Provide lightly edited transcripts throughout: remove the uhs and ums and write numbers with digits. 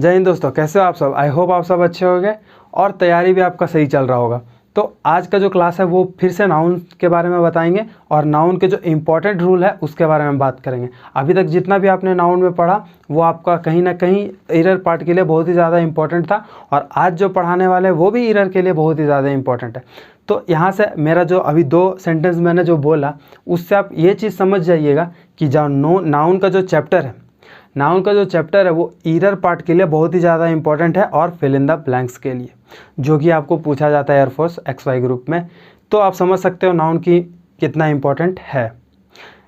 जय हिंद दोस्तों, कैसे हो आप सब। आई होप आप सब अच्छे होंगे और तैयारी भी आपका सही चल रहा होगा। तो आज का जो क्लास है वो फिर से नाउन के बारे में बताएंगे और नाउन के जो इम्पोर्टेंट रूल है उसके बारे में बात करेंगे। अभी तक जितना भी आपने नाउन में पढ़ा वो आपका कहीं ना कहीं ईरर पार्ट के लिए बहुत ही ज़्यादा इंपॉर्टेंट था और आज जो पढ़ाने वाले हैं वो भी ईरर के लिए बहुत ही ज़्यादा इंपॉर्टेंट है। तो यहाँ से मेरा जो अभी 2 सेंटेंस मैंने जो बोला उससे आप ये चीज़ समझ जाइएगा कि जो नाउन का जो चैप्टर है वो ईरर पार्ट के लिए बहुत ही ज़्यादा इंपॉर्टेंट है और फिल इन द ब्लैंक्स के लिए, जो कि आपको पूछा जाता है एयरफोर्स XY ग्रुप में। तो आप समझ सकते हो नाउन की कितना इंपॉर्टेंट है।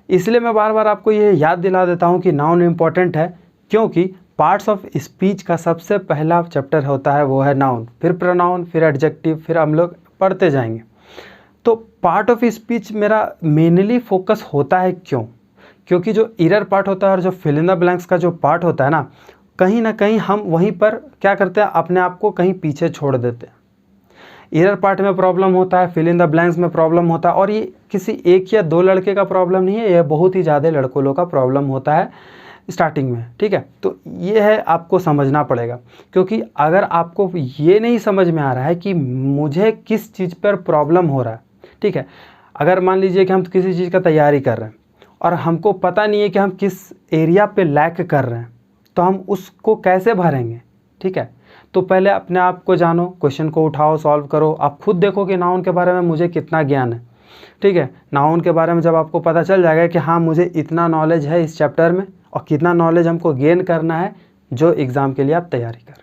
इसलिए मैं बार बार आपको ये याद दिला देता हूँ कि नाउन इंपॉर्टेंट है, क्योंकि पार्ट्स ऑफ स्पीच का सबसे पहला चैप्टर होता है वो है नाउन, फिर प्रोनाउन, फिर एडजेक्टिव, फिर हम लोग पढ़ते जाएंगे। तो पार्ट ऑफ स्पीच मेरा मेनली फोकस होता है क्योंकि जो ईरर पार्ट होता है और जो फिल इन द ब्लैंक्स का जो पार्ट होता है ना कहीं हम वहीं पर क्या करते हैं, अपने आप को कहीं पीछे छोड़ देते हैं। ईरर पार्ट में प्रॉब्लम होता है, फिल इन द ब्लैंक्स में प्रॉब्लम होता है, और ये किसी एक या 2 लड़के का प्रॉब्लम नहीं है, ये बहुत ही ज़्यादा लड़कों लोग का प्रॉब्लम होता है स्टार्टिंग में। ठीक है, तो ये है आपको समझना पड़ेगा, क्योंकि अगर आपको ये नहीं समझ में आ रहा है कि मुझे किस चीज़ पर प्रॉब्लम हो रहा है, ठीक है, अगर मान लीजिए कि हम किसी चीज़ का तैयारी कर रहे हैं और हमको पता नहीं है कि हम किस एरिया पे लैक कर रहे हैं, तो हम उसको कैसे भरेंगे। ठीक है, तो पहले अपने आप को जानो, क्वेश्चन को उठाओ, सॉल्व करो, आप खुद देखो कि नाउन के बारे में मुझे कितना ज्ञान है। ठीक है, नाउन के बारे में जब आपको पता चल जाएगा कि हाँ मुझे इतना नॉलेज है इस चैप्टर में और कितना नॉलेज हमको गेन करना है जो एग्ज़ाम के लिए आप तैयारी कर रहे हो।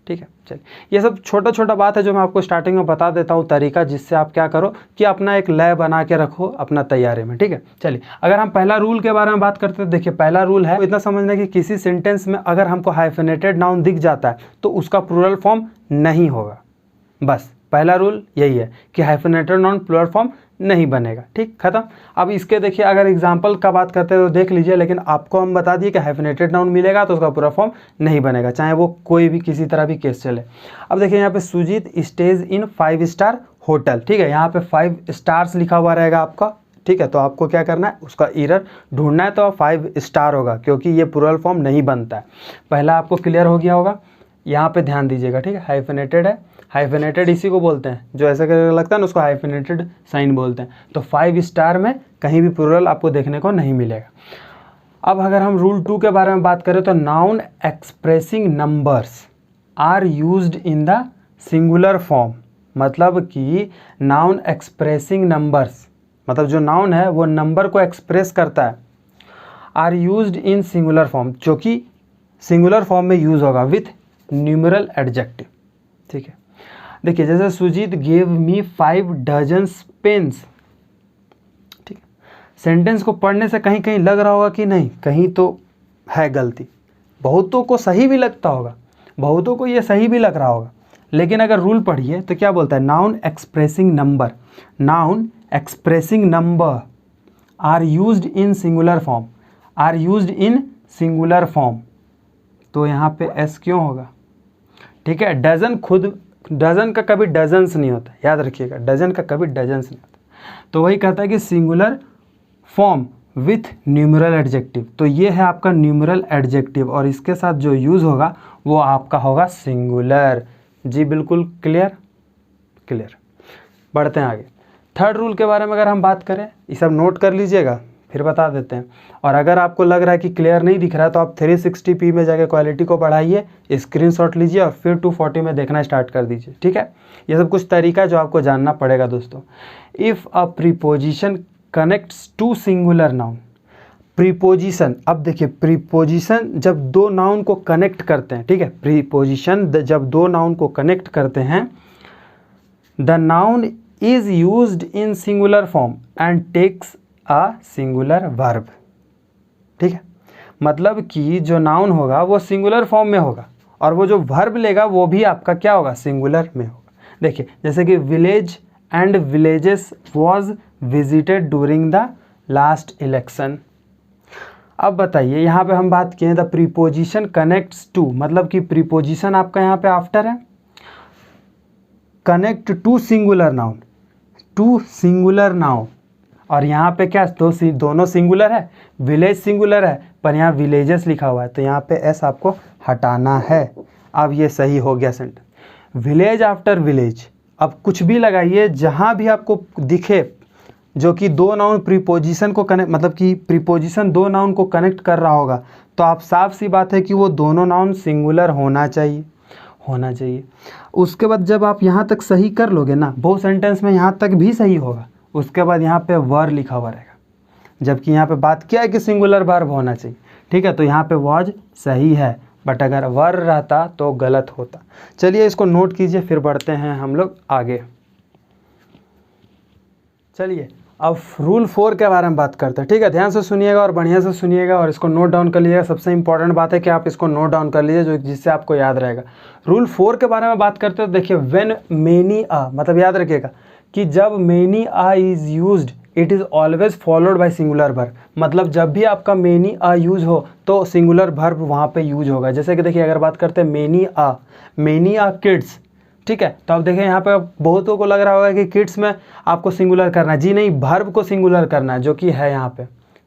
ठीक है, चलिए ये सब छोटा बात है जो मैं आपको स्टार्टिंग में बता देता हूँ तरीका, जिससे आप क्या करो कि अपना एक लय बना के रखो अपना तैयारी में। ठीक है, चलिए अगर हम पहला रूल के बारे में बात करते हैं, देखिए पहला रूल है इतना समझना कि किसी सेंटेंस में अगर हमको हाइफेनेटेड नाउन दिख जाता है तो उसका प्लूरल फॉर्म नहीं होगा। बस पहला रूल यही है कि हाइफेनेटेड नाउन प्लूरल फॉर्म नहीं बनेगा। ठीक, खत्म। अब इसके देखिए अगर एग्जांपल का बात करते हैं तो देख लीजिए, लेकिन आपको हम बता दिए कि हाइफेनेटेड नाउन मिलेगा तो उसका पूरा फॉर्म नहीं बनेगा, चाहे वो कोई भी किसी तरह भी केस चले। अब देखिए यहाँ पे सुजीत स्टेज इन 5 स्टार होटल। ठीक है, यहाँ पे 5 स्टार्स लिखा हुआ रहेगा आपका। ठीक है, तो आपको क्या करना है, उसका ईरर ढूंढना है, तो 5 स्टार होगा क्योंकि ये प्लूरल फॉर्म नहीं बनता है। पहला आपको क्लियर हो गया होगा, यहाँ पे ध्यान दीजिएगा। ठीक है, हाइफेनेटेड है, हाइफेनेटेड इसी को बोलते हैं, जो ऐसा करके लगता है ना उसको हाइफेनेटेड साइन बोलते हैं। तो 5 स्टार में कहीं भी प्लूरल आपको देखने को नहीं मिलेगा। अब अगर हम रूल 2 के बारे में बात करें तो noun expressing numbers are used in the singular form, मतलब कि नाउन एक्सप्रेसिंग नंबर्स, मतलब जो नाउन है वो नंबर को एक्सप्रेस करता है, are used in singular form, जो कि सिंगुलर फॉर्म में यूज होगा विथ न्यूमरल एडजेक्टिव। ठीक है, देखिए जैसे Sujit gave me 5 dozen pens. ठीक है, सेंटेंस को पढ़ने से कहीं कहीं लग रहा होगा कि नहीं कहीं तो है गलती, बहुतों को सही भी लगता होगा, बहुतों को ये सही भी लग रहा होगा, लेकिन अगर रूल पढ़िए तो क्या बोलता है, noun expressing number are used in singular form, तो यहाँ पे एस क्यों होगा। ठीक है, डजन का कभी डजन्स नहीं होता, याद रखिएगा, डजन का कभी डजन्स नहीं होता। तो वही कहता है कि singular form with numeral adjective, तो ये है आपका न्यूमरल एडजेक्टिव और इसके साथ जो यूज़ होगा वो आपका होगा सिंगुलर। जी बिल्कुल क्लियर। बढ़ते हैं आगे। थर्ड रूल के बारे में अगर हम बात करें, ये सब नोट कर लीजिएगा, फिर बता देते हैं। और अगर आपको लग रहा है कि क्लियर नहीं दिख रहा है तो आप 360p में जाके क्वालिटी को बढ़ाइए, स्क्रीनशॉट लीजिए और फिर 240 में देखना स्टार्ट कर दीजिए। ठीक है, ये सब कुछ तरीका है जो आपको जानना पड़ेगा दोस्तों। If a preposition connects to singular noun, preposition, अब देखिए प्रीपोजिशन जब 2 नाउन को कनेक्ट करते हैं, ठीक है, प्रीपोजिशन जब 2 नाउन को कनेक्ट करते हैं, the noun is used in singular form and takes a singular verb. ठीक है, मतलब कि जो नाउन होगा वो सिंगुलर फॉर्म में होगा और वो जो वर्ब लेगा वो भी आपका क्या होगा, सिंगुलर में होगा। देखिए जैसे कि village and villages was visited during the last election. अब बताइए यहाँ पे हम बात किए द प्रीपोजिशन कनेक्ट्स टू, मतलब कि प्रीपोजिशन आपका यहाँ पे आफ्टर है, कनेक्ट टू सिंगुलर नाउन, और यहाँ पे क्या दोनों सिंगुलर है, विलेज सिंगुलर है पर यहाँ विलेजेस लिखा हुआ है, तो यहाँ पे एस आपको हटाना है। अब ये सही हो गया सेंटेंस। विलेज आफ्टर विलेज, अब कुछ भी लगाइए जहाँ भी आपको दिखे जो कि दो नाउन प्रीपोजिशन को कनेक्ट, मतलब कि प्रीपोजिशन दो नाउन को कनेक्ट कर रहा होगा, तो आप साफ सी बात है कि वो दोनों नाउन सिंगुलर होना चाहिए, होना चाहिए। उसके बाद जब आप यहाँ तक सही कर लोगे ना, बहुत सेंटेंस में यहाँ तक भी सही होगा, उसके बाद यहाँ पे वर लिखा हुआ रहेगा, जबकि यहाँ पे बात क्या है कि सिंगुलर वर्ब होना चाहिए, ठीक है। तो यहाँ पे वॉज सही है, बट अगर वर रहता तो गलत होता। चलिए इसको नोट कीजिए, फिर बढ़ते हैं हम लोग आगे। चलिए अब रूल 4 के बारे में बात करते हैं, ठीक है। ध्यान से सुनिएगा और बढ़िया से सुनिएगा और इसको नोट डाउन कर लीजिएगा। सबसे इंपॉर्टेंट बात है कि आप इसको नोट डाउन कर लीजिए, जो जिससे आपको याद रहेगा। रूल 4 के बारे में बात करते हैं तो देखिए, व्हेन मेनी आ, मतलब याद रखिएगा कि जब many a is used it is always followed by singular verb, मतलब जब भी आपका मेनी आ यूज हो तो सिंगुलर वर्ब वहाँ पे यूज होगा। जैसे कि देखिए, अगर बात करते हैं मेनी आ किड्स, ठीक है। तो अब देखिए यहाँ पे बहुतों को लग रहा होगा कि किड्स में आपको सिंगुलर करना है, जी नहीं, वर्ब को सिंगुलर करना है, जो कि है यहाँ पे,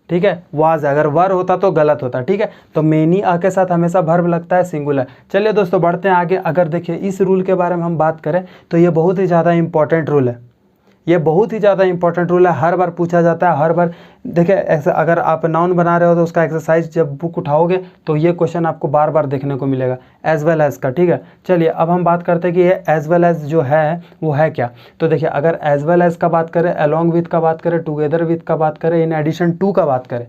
ठीक है। वाज, अगर वर होता तो गलत होता, ठीक है। तो मेनी आ के साथ हमेशा वर्ब लगता है सिंगुलर। चलिए दोस्तों बढ़ते हैं आगे। अगर देखिए इस रूल के बारे में हम बात करें तो ये बहुत ही ज़्यादा इंपॉर्टेंट रूल है, ये बहुत ही ज़्यादा इंपॉर्टेंट रूल है, हर बार पूछा जाता है, हर बार। देखिए ऐसा अगर आप नाउन बना रहे हो तो उसका एक्सरसाइज जब बुक उठाओगे तो ये क्वेश्चन आपको बार बार देखने को मिलेगा, एज वेल एज का, ठीक है। चलिए अब हम बात करते हैं कि ये एज वेल एज जो है वो है क्या। तो देखिए अगर एज वेल एज का बात करें, अलॉन्ग विथ का बात करें, टुगेदर विथ का बात करें, इन एडिशन टू का बात करें,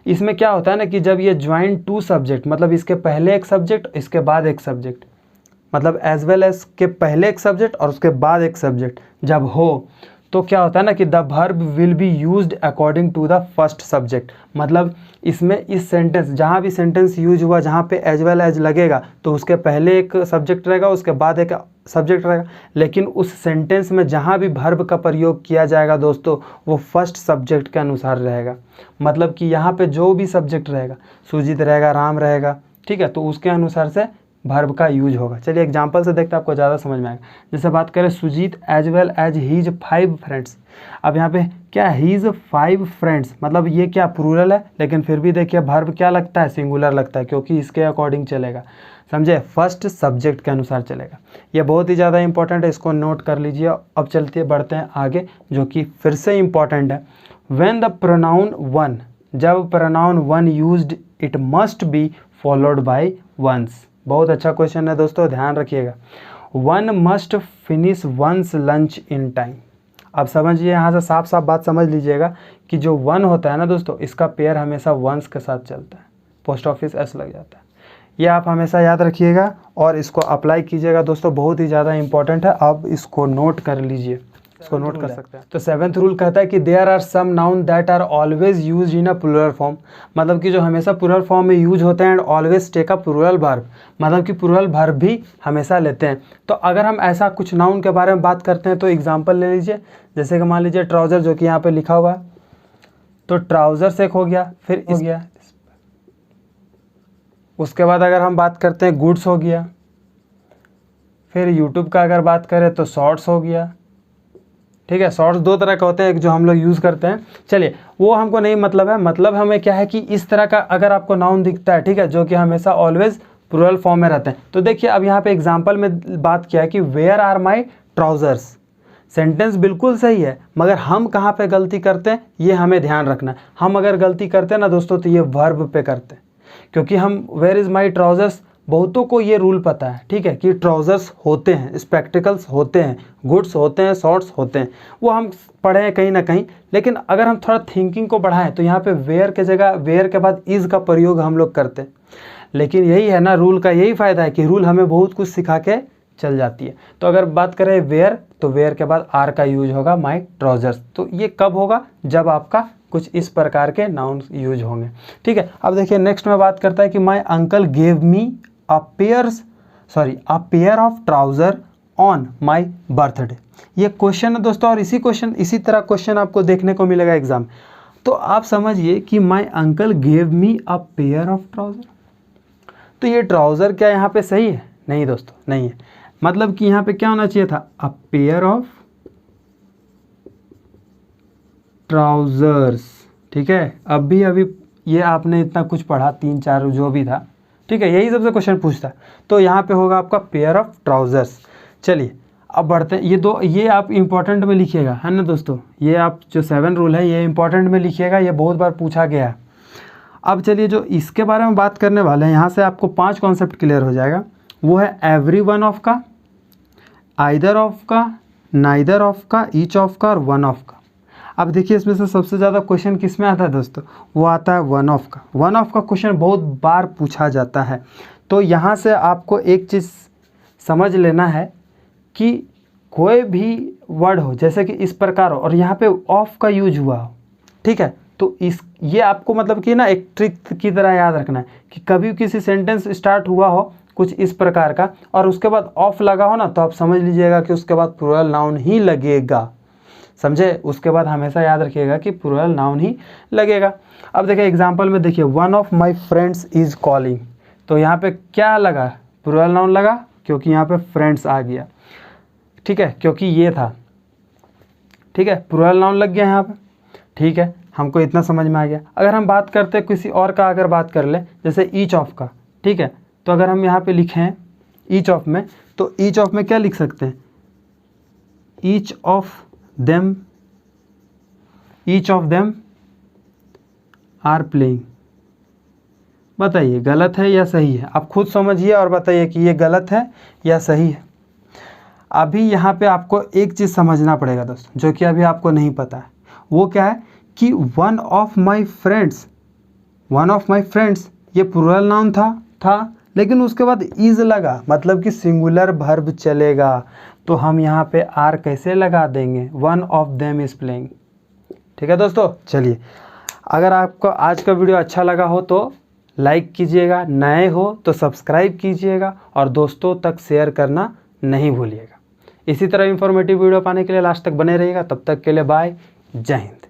इसमें क्या होता है ना कि जब ये ज्वाइन टू सब्जेक्ट, मतलब इसके पहले एक सब्जेक्ट इसके बाद एक सब्जेक्ट, मतलब एज वेल एज के पहले एक सब्जेक्ट और उसके बाद एक सब्जेक्ट जब हो, तो क्या होता है ना कि the verb will be used according to the first subject. मतलब इसमें इस सेंटेंस, जहाँ भी सेंटेंस यूज हुआ जहाँ पे एज वेल एज लगेगा तो उसके पहले एक सब्जेक्ट रहेगा, उसके बाद एक सब्जेक्ट रहेगा, लेकिन उस सेंटेंस में जहाँ भी वर्ब का प्रयोग किया जाएगा दोस्तों वो फर्स्ट सब्जेक्ट के अनुसार रहेगा। मतलब कि यहाँ पे जो भी सब्जेक्ट रहेगा, सुजीत रहेगा, राम रहेगा, ठीक है, तो उसके अनुसार से वर्ब का यूज होगा। चलिए एग्जांपल से देखते हैं, आपको ज़्यादा समझ में आएगा। जैसे बात करें Sujit as well as his 5 friends, अब यहाँ पे क्या हीज 5 फ्रेंड्स, मतलब ये क्या प्लूरल है, लेकिन फिर भी देखिए वर्ब क्या लगता है, सिंगुलर लगता है, क्योंकि इसके अकॉर्डिंग चलेगा, समझे, फर्स्ट सब्जेक्ट के अनुसार चलेगा। ये बहुत ही ज़्यादा इंपॉर्टेंट है, इसको नोट कर लीजिए। अब चलते बढ़ते हैं आगे, जो कि फिर से इंपॉर्टेंट है। व्हेन द प्रोनाउन वन, जब pronoun one used it must be followed by one's. बहुत अच्छा क्वेश्चन है दोस्तों, ध्यान रखिएगा। One must finish one's lunch in time. अब समझिए, यहाँ से साफ साफ बात समझ लीजिएगा कि जो वन होता है ना दोस्तों, इसका पेयर हमेशा वंस के साथ चलता है, पोस्ट ऑफिस एस लग जाता है। ये आप हमेशा याद रखिएगा और इसको अप्लाई कीजिएगा दोस्तों, बहुत ही ज़्यादा इंपॉर्टेंट है। आप इसको नोट कर लीजिए, इसको नोट कर सकते हैं। तो 7th रूल कहता है कि there are some noun that are always used in a plural form, मतलब कि जो हमेशा प्लूरल फॉर्म में यूज होते हैं and always take a plural verb, मतलब कि प्लूरल वर्ब भी हमेशा लेते हैं। तो अगर हम ऐसा कुछ नाउन के बारे में बात करते हैं तो एग्जांपल ले लीजिए। जैसे कि मान लीजिए ट्राउज़र, जो कि यहाँ पे लिखा हुआ है, तो ट्राउज़र्स एक हो गया, फिर हो गया, उसके बाद अगर हम बात करते हैं गुड्स हो गया, फिर यूट्यूब का अगर बात करें तो शॉर्ट्स हो गया, ठीक है। शॉर्ट्स दो तरह के होते हैं, एक जो हम लोग यूज़ करते हैं, चलिए वो हमको नहीं मतलब है, मतलब हमें क्या है कि इस तरह का अगर आपको नाउन दिखता है, ठीक है, जो कि हमेशा ऑलवेज प्लूरल फॉर्म में रहते हैं। तो देखिए अब यहाँ पे एग्जांपल में बात किया है कि where are my trousers, sentence बिल्कुल सही है, मगर हम कहाँ पे गलती करते हैं ये हमें ध्यान रखना है। हम अगर गलती करते हैं ना दोस्तों तो ये वर्ब पे करते हैं, क्योंकि हम वेयर इज़ माई ट्राउज़र्स, बहुतों को ये रूल पता है, ठीक है, कि ट्राउज़र्स होते हैं, स्पेक्टिकल्स होते हैं, गुड्स होते हैं, शॉर्ट्स होते हैं, वो हम पढ़े हैं कहीं ना कहीं। लेकिन अगर हम थोड़ा थिंकिंग को बढ़ाएं तो यहाँ पे वेयर के जगह वेयर के बाद इज़ का प्रयोग हम लोग करते हैं। लेकिन यही है ना, रूल का यही फ़ायदा है कि रूल हमें बहुत कुछ सिखा के चल जाती है। तो अगर बात करें वेयर, तो वेयर के बाद आर का यूज होगा, माई ट्राउज़र्स। तो ये कब होगा, जब आपका कुछ इस प्रकार के नाउन यूज होंगे, ठीक है। अब देखिए नेक्स्ट में बात करता है कि my uncle gave me a pair of trouser on my birthday. ये क्वेश्चन है दोस्तों, और इसी तरह क्वेश्चन आपको देखने को मिलेगा एग्जाम। तो आप समझिए कि my uncle gave me a pair of trouser, तो ये ट्राउज़र क्या यहाँ पे सही है? नहीं दोस्तों, नहीं है। मतलब कि यहाँ पे क्या होना चाहिए था, अ पेयर ऑफ ट्राउज़र्स, ठीक है। अभी ये आपने इतना कुछ पढ़ा, 3-4 जो भी था, ठीक है, यही सबसे क्वेश्चन पूछता है। तो यहाँ पे होगा आपका पेयर ऑफ ट्राउजर्स। चलिए अब बढ़ते हैं, ये आप इंपॉर्टेंट में लिखिएगा, है ना दोस्तों, ये आप जो 7 रूल है ये इंपॉर्टेंट में लिखिएगा, ये बहुत बार पूछा गया है। अब चलिए जो इसके बारे में बात करने वाले हैं, यहाँ से आपको 5 कॉन्सेप्ट क्लियर हो जाएगा। वो है एवरी वन ऑफ का, आइदर ऑफ का, नाइदर ऑफ का, ईच ऑफ का और वन ऑफ का। अब देखिए इसमें से सबसे ज़्यादा क्वेश्चन किस में आता है दोस्तों, वो आता है वन ऑफ का। वन ऑफ का क्वेश्चन बहुत बार पूछा जाता है। तो यहाँ से आपको एक चीज़ समझ लेना है कि कोई भी वर्ड हो जैसे कि इस प्रकार हो और यहाँ पे ऑफ का यूज हुआ हो, ठीक है, तो ये आपको मतलब कि ना एक ट्रिक की तरह याद रखना है कि कभी किसी सेंटेंस स्टार्ट हुआ हो कुछ इस प्रकार का और उसके बाद ऑफ लगा हो ना, तो आप समझ लीजिएगा कि उसके बाद प्लूरल नाउन ही लगेगा, समझे। उसके बाद हमेशा याद रखिएगा कि प्लूरल नाउन ही लगेगा। अब देखिए एग्जांपल में देखिए, one of my friends is calling, तो यहाँ पे क्या लगा, प्लूरल नाउन लगा, क्योंकि यहाँ पे फ्रेंड्स आ गया, ठीक है, क्योंकि ये था, ठीक है, प्लूरल नाउन लग गया यहाँ पे, ठीक है, हमको इतना समझ में आ गया। अगर हम बात करते किसी और का, अगर बात कर ले जैसे ईच ऑफ का, ठीक है, तो अगर हम यहाँ पे लिखें ईच ऑफ में, तो ईच ऑफ में क्या लिख सकते हैं, each of them, each of them are playing. बताइए गलत है या सही है, आप खुद समझिए और बताइए कि ये गलत है या सही है। अभी यहाँ पे आपको एक चीज़ समझना पड़ेगा दोस्तों, जो कि अभी आपको नहीं पता है, वो क्या है कि one of my friends, one of my friends ये प्लूरल नाउन था, लेकिन उसके बाद इज़ लगा, मतलब कि सिंगुलर वर्ब चलेगा, तो हम यहाँ पे आर कैसे लगा देंगे, one of them is playing. ठीक है दोस्तों, चलिए अगर आपको आज का वीडियो अच्छा लगा हो तो लाइक कीजिएगा, नए हो तो सब्सक्राइब कीजिएगा और दोस्तों तक शेयर करना नहीं भूलिएगा। इसी तरह इन्फॉर्मेटिव वीडियो पाने के लिए लास्ट तक बने रहिएगा। तब तक के लिए बाय, जय हिंद।